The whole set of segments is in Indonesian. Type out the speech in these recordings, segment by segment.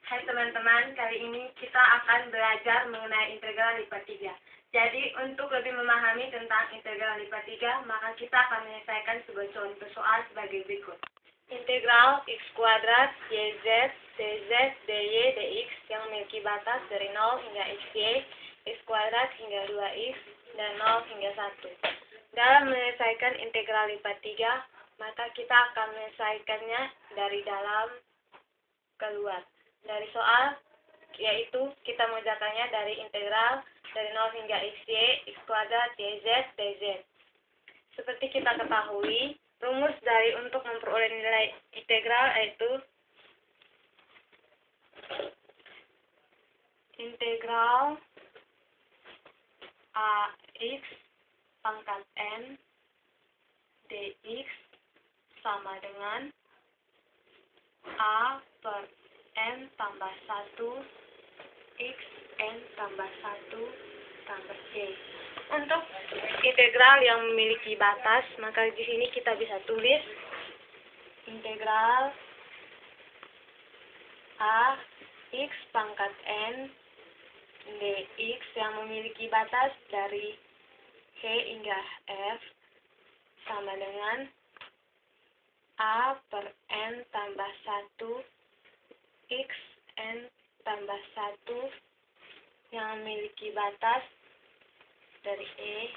Hai teman-teman, kali ini kita akan belajar mengenai integral lipat 3. Jadi, untuk lebih memahami tentang integral lipat 3, maka kita akan menyelesaikan sebuah contoh soal sebagai berikut. Integral x kuadrat yz, dz, dy, dx yang memiliki batas dari 0 hingga xy, x kuadrat hingga 2x, dan 0 hingga 1. Dalam menyelesaikan integral lipat 3, maka kita akan menyelesaikannya dari dalam keluar. Dari soal, yaitu kita mengerjakannya dari integral dari 0 hingga xy, x kuadrat, yz, dz. Seperti kita ketahui, rumus dari untuk memperoleh nilai integral yaitu integral ax pangkat n dx sama dengan a per n tambah 1 x n tambah 1 tambah y. Untuk integral yang memiliki batas, maka di sini kita bisa tulis integral a x pangkat n dx yang memiliki batas dari h hingga f sama dengan a per n tambah 1 x n tambah 1 yang memiliki batas dari E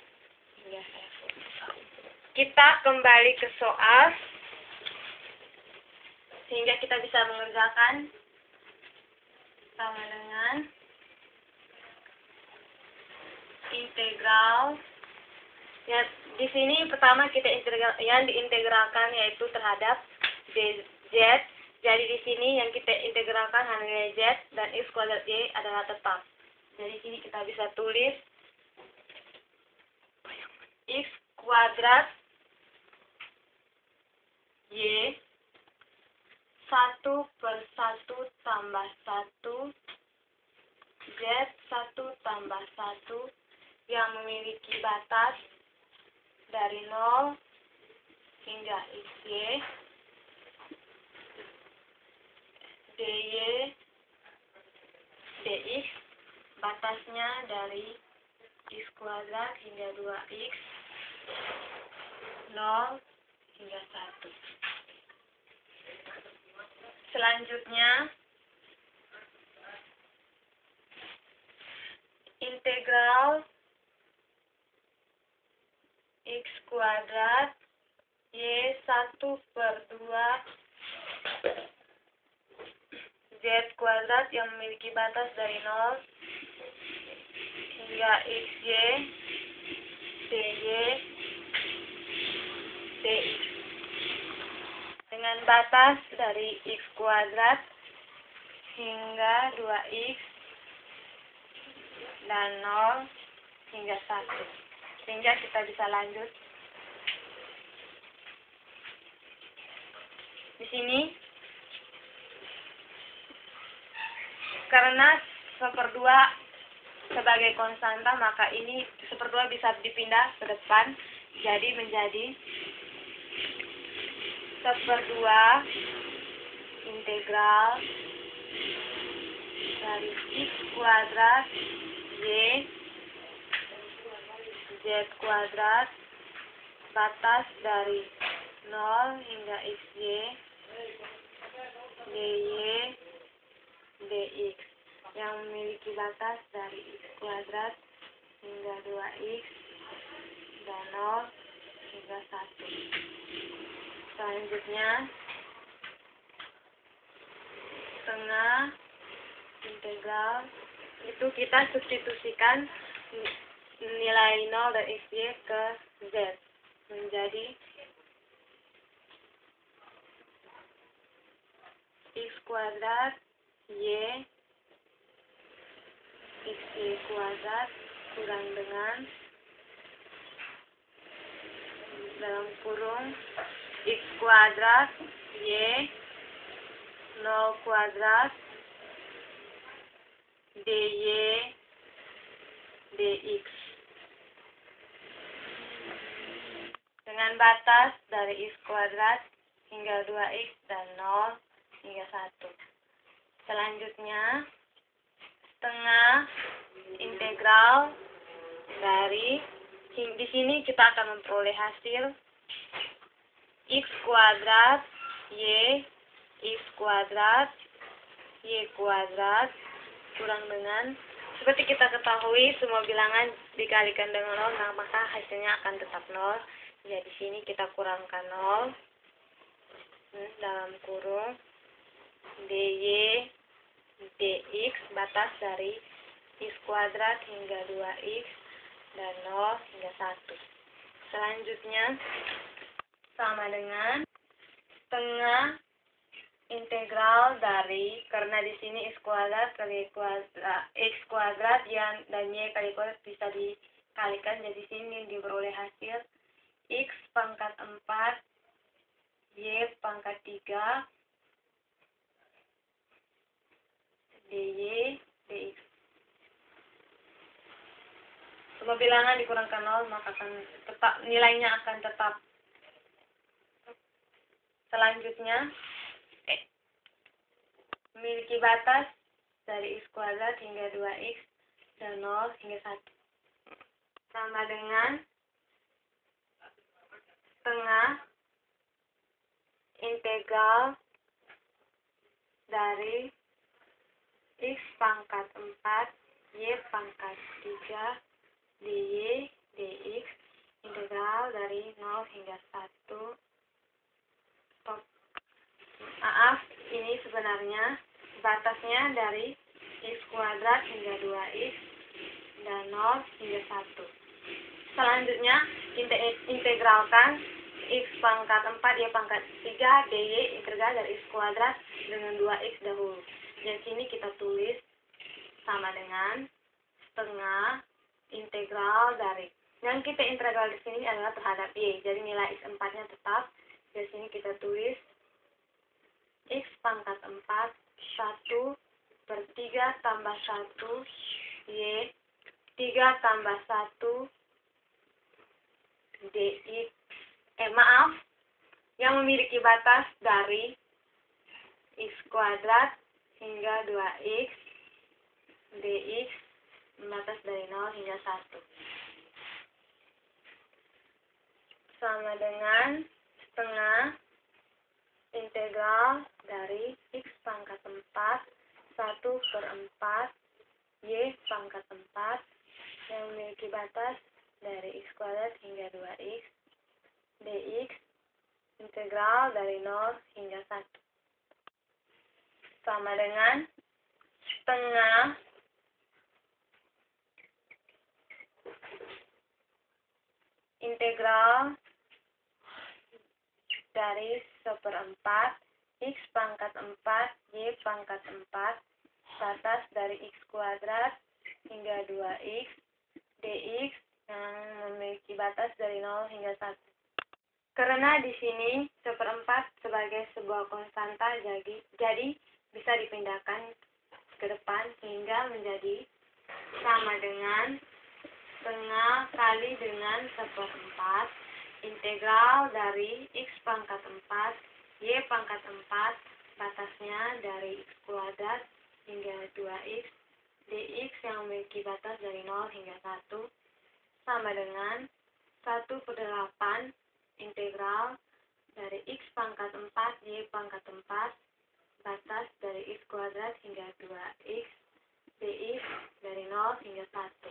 hingga F. Kita kembali ke soal sehingga kita bisa mengerjakan sama dengan integral. Ya, di sini pertama kita integral yang diintegralkan yaitu terhadap dz. Jadi di sini yang kita integralkan hanya z dan x kuadrat y adalah tetap. Jadi di sini kita bisa tulis x kuadrat y 1 per 1 tambah 1 z 1 tambah 1 yang memiliki batas dari 0 hingga xy, dy, dx batasnya dari x kuadrat hingga 2x, 0 hingga 1. Selanjutnya, integral x kuadrat y 1 per 2 z kuadrat yang memiliki batas dari 0 hingga xy, dy, dx dengan batas dari x kuadrat hingga 2x dan 0 hingga 1. Sehingga kita bisa lanjut. Di sini karena 1/2 sebagai konstanta, maka ini 1/2 bisa dipindah ke depan, jadi menjadi 1/2 integral dari x kuadrat y z kuadrat batas dari 0 hingga xy, dy, dx yang memiliki batas dari x kuadrat hingga 2x dan 0 hingga 1. Selanjutnya, tengah integral itu kita substitusikan nilai 0 dan xy ke z menjadi x kuadrat y xy kuadrat kurang dengan dalam kurung x kuadrat y 0 kuadrat dy dx dengan batas dari x kuadrat hingga 2x dan 0 hingga 1. Selanjutnya, setengah integral dari, di sini kita akan memperoleh hasil x kuadrat y x kuadrat y kuadrat kurang dengan, seperti kita ketahui semua bilangan dikalikan dengan 0, nah maka hasilnya akan tetap 0. Jadi di sini kita kurangkan 0 dalam kurung dy dx batas dari x kuadrat hingga 2x dan 0 hingga 1. Selanjutnya sama dengan setengah integral dari, karena di sini x kuadrat kali x kuadrat yang dan y kali kuadrat bisa dikalikan, jadi sini diperoleh hasil x pangkat 4 y pangkat 3 dy dx. Semua bilangan dikurangkan 0 maka akan tetap nilainya akan tetap. Selanjutnya memiliki batas dari x kuadrat hingga 2x dan 0 hingga 1. Sama dengan setengah integral dari x pangkat 4 y pangkat 3 dy dx integral dari 0 hingga 1. Maaf, ini sebenarnya batasnya dari x kuadrat hingga 2x dan 0 hingga 1. Selanjutnya, integralkan x pangkat 4 y pangkat 3 dy integral dari x kuadrat dengan 2x dahulu. Jadi sini kita tulis sama dengan setengah integral dari, yang kita integral di sini adalah terhadap y. Jadi nilai x4-nya tetap. Di sini kita tulis x pangkat 4 1 per 3 tambah 1 y 3 tambah 1 dx yang memiliki batas dari x kuadrat hingga 2x dx batas dari 0 hingga 1 sama dengan setengah integral dari x pangkat 4 1 per 4 y pangkat 4 yang memiliki batas dari x kuadrat hingga 2x dx integral dari 0 hingga 1 sama dengan setengah integral dari 1/4 x pangkat 4 y pangkat 4 batas dari x kuadrat hingga 2x dx yang memiliki batas dari 0 hingga 1. Karena di sini 1/4 sebagai sebuah konstanta, jadi bisa dipindahkan ke depan hingga menjadi sama dengan setengah kali dengan 1/4 integral dari x pangkat 4 y pangkat 4 batasnya dari x kuadrat hingga 2x dx yang memiliki batas dari 0 hingga 1 sama dengan 1/8 integral dari x pangkat 4 y pangkat 4 batas dari x kuadrat hingga 2x dx dari 0 hingga 1.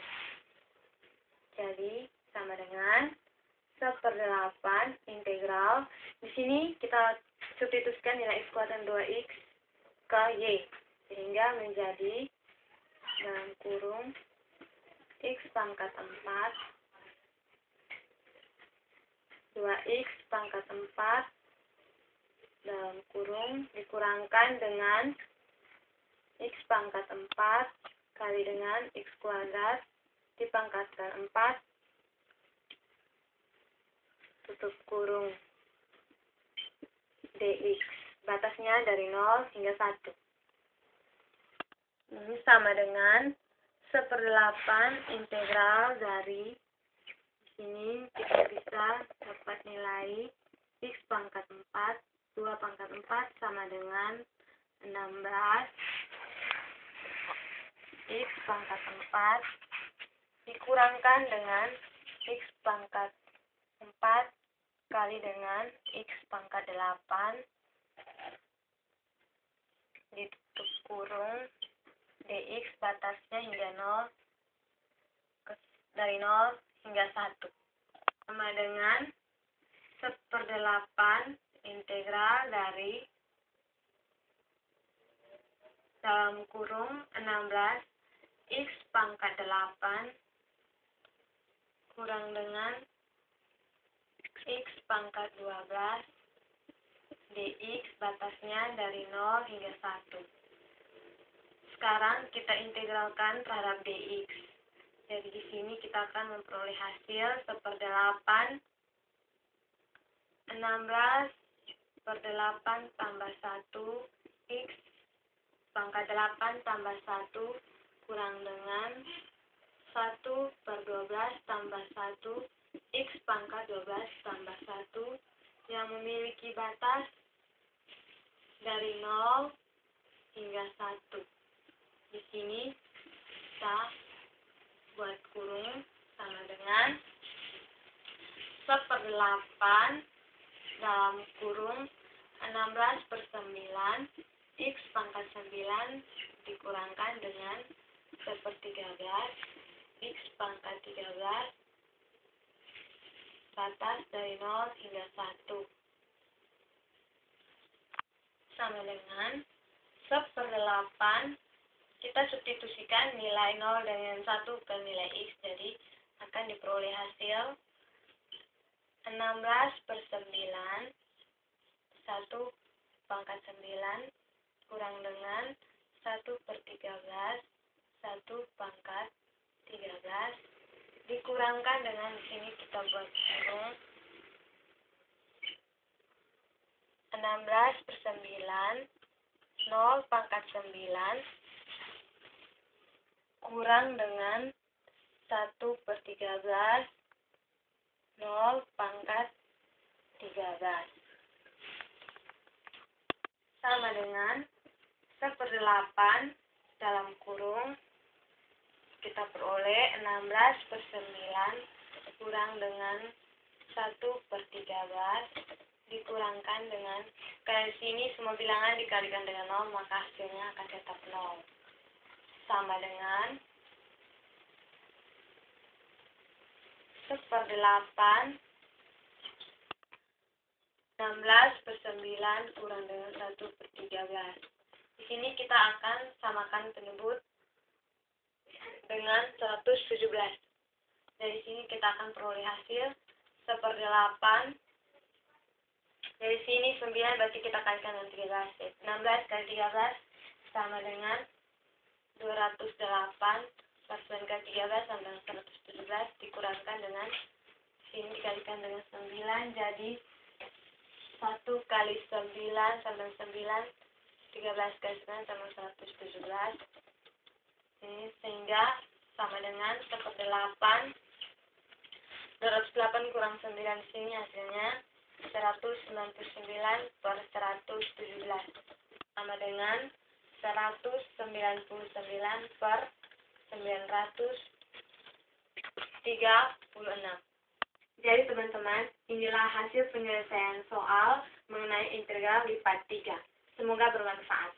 Jadi sama dengan 1/8 integral. Di sini kita substitusikan nilai x kuadrat 2x ke y sehingga menjadi dalam kurung x pangkat 4 2x pangkat 4 dalam kurung dikurangkan dengan x pangkat 4 kali dengan x kuadrat dipangkatkan 4 tutup kurung dx batasnya dari 0 hingga 1. Ini sama dengan 1/8 integral dari sini kita bisa dapat nilai x pangkat 4 2 pangkat 4 sama dengan 16 pangkat 4 dikurangkan dengan X pangkat 4 kali dengan X pangkat 8 ditutup kurung dx batasnya hingga 0 dari 0 hingga 1 sama dengan 1/8 integral dari dalam kurung 16 X pangkat 8 kurang dengan X pangkat 12 dx batasnya dari 0 hingga 1. Sekarang kita integralkan terhadap dx. Jadi di sini kita akan memperoleh hasil 1/8 16/8 tambah 1 X pangkat 8 tambah 1 kurang dengan 1/12 tambah 1 X pangkat 12 tambah 1 yang memiliki batas dari 0 hingga 1. Di sini kita buat kurung sama dengan 1/8 dalam kurung 16/9 X pangkat 9 dikurangkan dengan 1/13 X pangkat 13 batas dari 0 hingga 1 sama dengan 1/8 kita substitusikan nilai 0 dengan 1 ke nilai X, jadi akan diperoleh hasil 16/9 1 pangkat 9 kurang dengan 1/13 1 pangkat 13 dikurangkan dengan di sini kita buat kurung 16/9 0 pangkat 9 kurang dengan 1/13 0 pangkat 13 sama dengan 1/8 dalam kurung kita peroleh 16/9 kurang dengan 1/13 dikurangkan dengan di sini semua bilangan dikalikan dengan 0 maka hasilnya akan tetap 0 sama dengan 1/8 16/9 kurang dengan 1/13. Di sini kita akan samakan penyebut dengan 117. Dari sini kita akan peroleh hasil 1/8. Dari sini 9 berarti kita kalikan dengan 13. 16 kali 13 sama dengan 208. 9 kali 13 sama dengan 117 dikurangkan dengan sini dikalikan dengan 9 jadi 1 kali 9 sama dengan 9 13 kali 9 sama 117 ini sehingga sama dengan 1/8 208 kurang 9 sini hasilnya 199/117 sama dengan 199/936. Jadi teman-teman, inilah hasil penyelesaian soal mengenai integral lipat 3. Semoga bermanfaat.